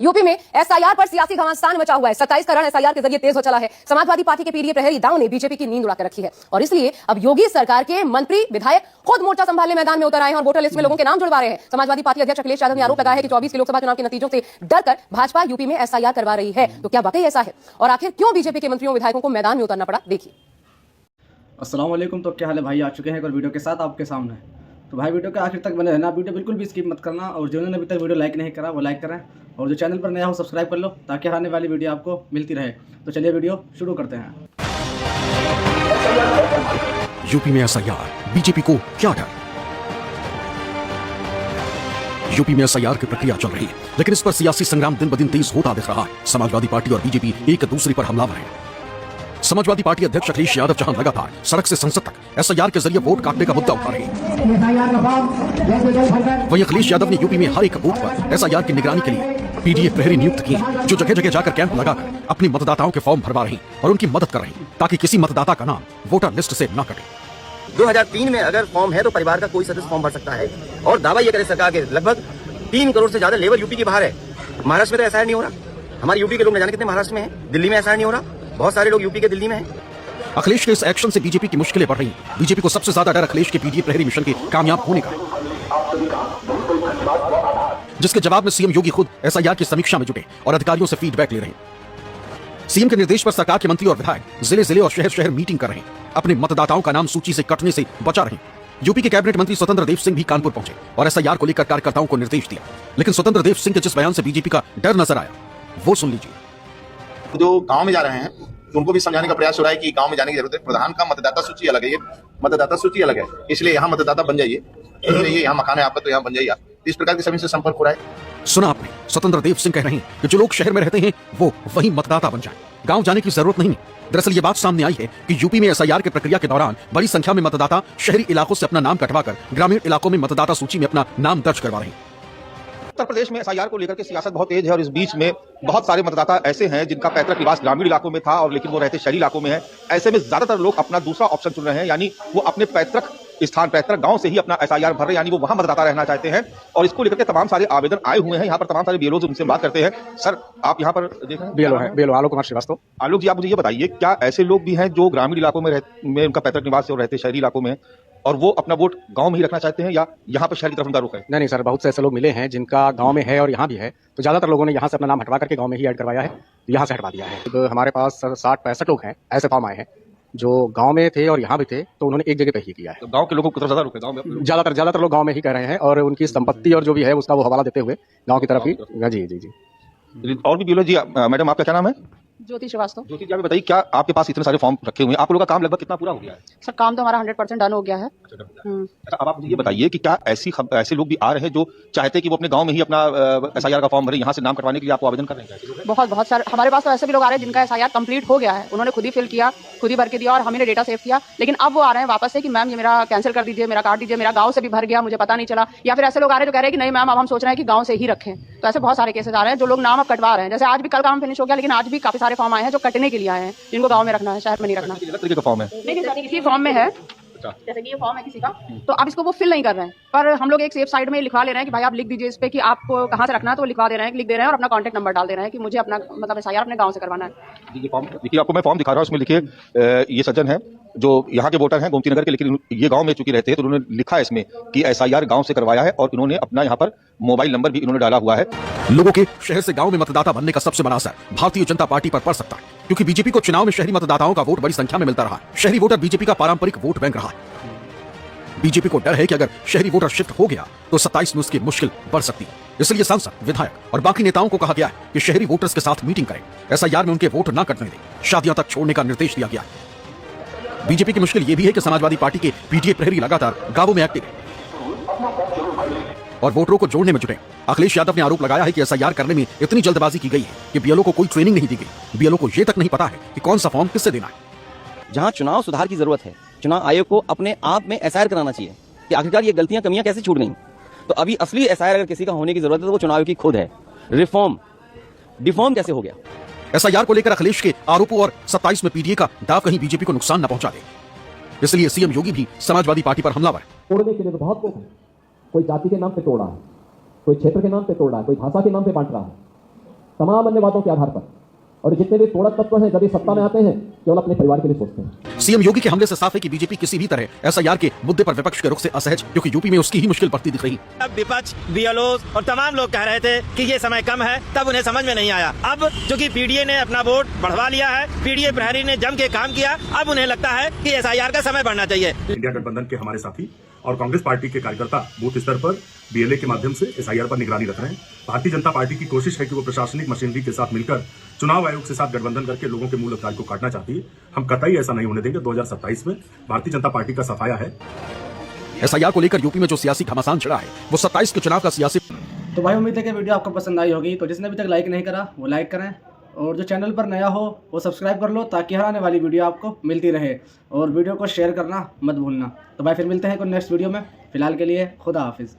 UP में SIR पर सियासी घमासान मचा हुआ है। 27 का रण एसआईआर के जरिए तेज हो चला है। समाजवादी पार्टी के पीडीए प्रहरी दाव ने बीजेपी की नींद उड़ाकर रखी है और इसलिए अब योगी सरकार के मंत्री विधायक खुद मोर्चा संभालने मैदान में उतर आए हैं और वोटर लिस्ट में लोगों के नाम जुड़वा रहे हैं। समाजवादी पार्टी अध्यक्ष अखिलेश यादव ने आरोप लगाया है कि 24 के लोकसभा चुनाव के नतीजों से डरकर भाजपा यूपी में एसआईआर करवा रही है। तो क्या वाकई ऐसा है और आखिर क्यों बीजेपी के मंत्रियों विधायकों को मैदान में उतरना पड़ा, देखिए। अस्सलाम वालेकुम। तो क्या हाल है भाई, आ चुके हैं एक और वीडियो के साथ आपके सामने। तो भाई वीडियो के आखिर तक बने रहना, वीडियो बिल्कुल भी स्किप मत करना और जिन्होंने अभी तक वीडियो लाइक नहीं करा वो लाइक करें और जो चैनल पर नया हो सब्सक्राइब कर लो ताकि आने वाली वीडियो आपको मिलती रहे। तो चलिए वीडियो शुरू करते हैं। यूपी में एसआईआर, बीजेपी को क्या डर? यूपी में एसआईआर की प्रक्रिया चल रही है, लेकिन इस पर सियासी संग्राम दिन ब दिन तेज होता दिख रहा है। समाजवादी पार्टी और बीजेपी एक दूसरे पर हमलावर हैं। समाजवादी पार्टी अध्यक्ष अखिलेश यादव जहां लगातार सड़क से संसद तक एसआईआर के जरिए वोट काटने का मुद्दा उठा रहे हैं, वहीं अखिलेश यादव ने यूपी में हर एक बूथ पर एसआईआर की निगरानी के लिए पीडीए प्रहरी नियुक्त किए, जो जगह जगह जाकर कैंप लगाकर अपनी मतदाताओं के फॉर्म भरवा रही और उनकी मदद कर रही ताकि किसी मतदाता का नाम वोटर लिस्ट से न कटे। 2003 में अगर फॉर्म है तो परिवार का कोई सदस्य फॉर्म भर सकता है और दावा ये करे सरकार के लगभग 3 करोड़ से ज्यादा लेबर यूपी के बाहर है। महाराष्ट्र में तो एसआईआर नहीं हो रहा। हमारे यूपी के लोग न जाने कितने महाराष्ट्र में है, दिल्ली में एसआईआर नहीं हो रहा। बहुत सारे लोग यूपी के दिल्ली में हैं। अखिलेश के इस एक्शन से बीजेपी की मुश्किलें बढ़ रही हैं। बीजेपी को सबसे ज्यादा डर अखिलेश के पीडीए प्रहरी मिशन के कामयाब होने का है, जिसके जवाब में सीएम योगी खुद एसआईआर की समीक्षा में जुटे और अधिकारियों से फीडबैक ले रहे हैं। सीएम के निर्देश पर सरकार के मंत्री और विधायक जिले जिले और शहर शहर मीटिंग कर रहे हैं, अपने मतदाताओं का नाम सूची से कटने से बचा रहे हैं। यूपी के कैबिनेट मंत्री स्वतंत्र देव सिंह भी कानपुर पहुंचे और एसआईआर को लेकर कार्यकर्ताओं को निर्देश दिया, लेकिन स्वतंत्र देव सिंह के जिस बयान से बीजेपी का डर नजर आया वो सुन लीजिए। जो गांव में जा रहे हैं तो उनको भी समझाने का प्रयास हो रहा है कि गांव में जाने की जरूरत है। प्रधान का मतदाता सूची अलग है, ये मतदाता सूची अलग है, इसलिए यहाँ मतदाता बन जाइए, इसलिए यहाँ मकान है आपका तो यहाँ बन जाइए आप। इस प्रकार के सभी से संपर्क हो रहा है। सुना आपने, स्वतंत्र देव सिंह कह रहे हैं कि जो लोग शहर में रहते हैं वो वहीं मतदाता बन जाएं, गांव जाने की जरूरत नहीं है। दरअसल ये बात सामने आई है कि यूपी में एसआईआर की प्रक्रिया के दौरान बड़ी संख्या में मतदाता शहरी इलाकों से अपना नाम कटवाकर ग्रामीण इलाकों में मतदाता सूची में अपना नाम दर्ज करवा रहे हैं। उत्तर प्रदेश में एसआईआर को लेकर के सियासत बहुत तेज है और इस बीच में बहुत सारे मतदाता ऐसे हैं जिनका पैतृक निवास ग्रामीण इलाकों में था और लेकिन वो रहते शहरी इलाकों में है। ऐसे में ज्यादातर लोग अपना दूसरा ऑप्शन चुन रहे हैं, यानी वो अपने पैतृक स्थान पैतृक गांव से ही अपना एसआईआर भर रहे हैं, यानी वो वहां मतदाता रहना चाहते हैं। और इसको लेकर के तमाम सारे आवेदन आए हुए हैं। यहाँ पर तमाम सारे बीएलओ उनसे बात करते हैं। सर आप यहाँ पर देखें, बीएलओ आलोक कुमार श्रीवास्तव। आलोक जी, आप मुझे ये बताइए, क्या ऐसे लोग भी हैं जो ग्रामीण इलाकों में उनका पैतृक निवास है और रहते शहरी इलाकों में और वो अपना वोट गांव में ही रखना चाहते हैं या यहाँ पर शहर की तरफ उनका रुख है? नहीं सर, बहुत से ऐसे लोग मिले हैं जिनका गांव में है और यहाँ भी है, तो ज्यादातर लोगों ने यहाँ से अपना नाम हटवा करके गांव में ही ऐड करवाया है, यहाँ से हटवा दिया है। तो हमारे पास सर 60-65 लोग हैं ऐसे फॉर्म आए हैं जो गांव में थे और यहाँ भी थे, तो उन्होंने एक जगह पे ही किया है। तो गांव के लोगों को ज्यादा रुख है, गांव में ज्यादातर लोग गाँव में ही कह रहे हैं और उनकी संपत्ति और जो भी है उसका वो हवाला देते हुए गाँव की तरफ ही। जी जी जी। और भी बीएलओ जी, मैडम आपका क्या नाम है? ज्योति श्रीवास्तव। ज्योति जी, आप बताइए, क्या आपके पास इतने सारे फॉर्म रखे हुए हैं, आप लोगों का काम लगभग कितना पूरा हो गया है? सर काम तो हमारा 100% डन हो गया है। अच्छा, अब आप मुझे ये बताइए कि क्या ऐसे लोग भी आ रहे हैं जो चाहते हैं कि वो अपने गांव में ही अपना एसआईआर का फॉर्म भरे, यहाँ से नाम कटवाने के लिए आपको आवेदन कर रहे हैं? बहुत सारे हमारे पास तो ऐसे भी लोग आ रहे हैं जिनका एसआईआर कंप्लीट हो गया है, उन्होंने खुद ही फिल किया, खुद ही भर के दिया और हमने डेटा सेव किया, लेकिन अब वो आ रहे हैं वापस से कि मैम ये मेरा कैंसिल कर दीजिए, मेरा काट दीजिए, मेरा गाँव से भी भर गया, मुझे पता नहीं चला। या फिर ऐसे लोग आ रहे हैं जो कह रहे हैं कि नहीं मैम अब हम सोच रहे हैं कि गाँव से ही रखें। तो ऐसे बहुत सारे केसेस आ रहे हैं जो लोग नाम अब कटवा रहे हैं। जैसे आज भी कल काम फिनिश हो गया, लेकिन आज भी काफी सारे फॉर्म आए हैं जो कटने के लिए आए हैं, जिनको गांव में रखना है, शहर में नहीं रखना। अलग तरीके का फॉर्म है, लेकिन किसी फॉर्म में है, जैसे कि ये फॉर्म है किसी का, तो अब इसको वो फिल नहीं कर रहे हैं, पर हम लोग एक सेफ साइड में लिखवा ले रहे हैं कि भाई आप लिख दीजिए इस पे कि आपको कहाँ से रखना है, तो लिखवा दे रहे हैं, लिख दे रहे हैं और अपना कॉन्टैक्ट नंबर डाल दे रहे हैं कि मुझे अपना मतलब एसआईआर अपने गांव से करवाना है। ये फॉर्म देखिए, आपको मैं फॉर्म दिखा रहा हूँ, उसमें लिखिए ये सज्जन है जो यहाँ के वोटर हैं गोमती नगर के, लेकिन ये गांव में चूंकि रहते हैं तो उन्होंने लिखा है इसमें कि एसआईआर गांव से करवाया है और इन्होंने अपना यहाँ पर मोबाइल नंबर भी इन्होंने डाला हुआ है। लोगों के शहर से गांव में मतदाता बनने का सबसे बड़ा असर भारतीय जनता पार्टी पर पड़ सकता है, क्योंकि बीजेपी को चुनाव में शहरी मतदाताओं का वोट बड़ी संख्या में मिलता रहा। शहरी वोटर बीजेपी का पारंपरिक वोट बैंक रहा। बीजेपी को डर है कि अगर शहरी वोटर शिफ्ट हो गया तो 27 में उसकी मुश्किल बढ़ सकती है। इसलिए सांसद, विधायक और बाकी नेताओं को कहा गया है कि शहरी वोटर्स के साथ मीटिंग करें, एसआईआर में उनके वोट न कटने दें, शादियां तक छोड़ने का निर्देश दिया गया है। बीजेपी की मुश्किल यह भी है कि समाजवादी पार्टी के पीडीए प्रहरी लगातार गांवों में एक्टिव है और वोटरों को जोड़ने में जुटे। अखिलेश यादव ने आरोप लगाया है कि एसआईआर करने में इतनी जल्दबाजी की गई है कि बीएलओ को कोई ट्रेनिंग नहीं दी गई। बीएलओ को यह तक नहीं पता है कि कौन सा फॉर्म किससे देना है। जहां चुनाव सुधार की जरूरत है, चुनाव आयोग को अपने आप में एसआईआर कराना चाहिए कि आखिरकार ये गलतियां कमियां कैसे छूट गई। तो अभी असली एसआईआर अगर किसी का होने की जरूरत है तो वो चुनाव आयोग की खुद है। रिफॉर्म डिफॉर्म कैसे हो गया? एसआईआर को लेकर अखिलेश के आरोपों और 27 में पीडीए का दाव कहीं बीजेपी को नुकसान न पहुंचा दे, इसलिए सीएम योगी भी समाजवादी पार्टी पर हमलावर। तोड़ने के लिए तो बहुत कोई जाति के नाम पे तोड़ा है, कोई क्षेत्र के नाम पे तोड़ा है, कोई भाषा के नाम पे बांट रहा है, तमाम अन्य बातों के आधार पर, और जितने भी तोड़क तत्व हैं जब ये सत्ता में आते हैं केवल अपने परिवार के लिए सोचते हैं। सीएम योगी के हमले से साफ है कि बीजेपी किसी भी तरह एसआईआर के मुद्दे पर विपक्ष के रुख से असहज, क्योंकि यूपी में उसकी ही मुश्किल बढ़ती दिख रही। अब विपक्ष, बीएलओ और तमाम लोग कह रहे थे कि ये समय कम है, तब उन्हें समझ में नहीं आया। अब चूंकि पीडीए ने अपना वोट बढ़वा लिया है, पीडीए प्रहरी ने जम के काम किया, अब उन्हें लगता है कि एसआईआर का समय बढ़ना चाहिए। इंडिया गठबंधन के हमारे साथी और कांग्रेस पार्टी के कार्यकर्ता बूथ स्तर पर बीएलए के माध्यम से एसआईआर पर निगरानी रख रहे हैं। भारतीय जनता पार्टी की कोशिश है कि वो प्रशासनिक मशीनरी के साथ मिलकर चुनाव आयोग के साथ गठबंधन करके लोगों के मूल अधिकार को काटना चाहती है। हम कतई ऐसा नहीं होने देंगे। 2027 में भारतीय जनता पार्टी का सफाया है। एसआईआर को लेकर यूपी में जो सियासी घमासान छिड़ा है वो 27 के चुनाव का सियासी। तो भाई उम्मीद है कि वीडियो आपको पसंद आई होगी। तो जिसने अभी तक लाइक नहीं करा वो लाइक करें, और जो चैनल पर नया हो वो सब्सक्राइब कर लो, ताकि हर आने वाली वीडियो आपको मिलती रहे। और वीडियो को शेयर करना मत भूलना। तो भाई फिर मिलते हैं कोई नेक्स्ट वीडियो में। फिलहाल के लिए खुदा हाफिज़।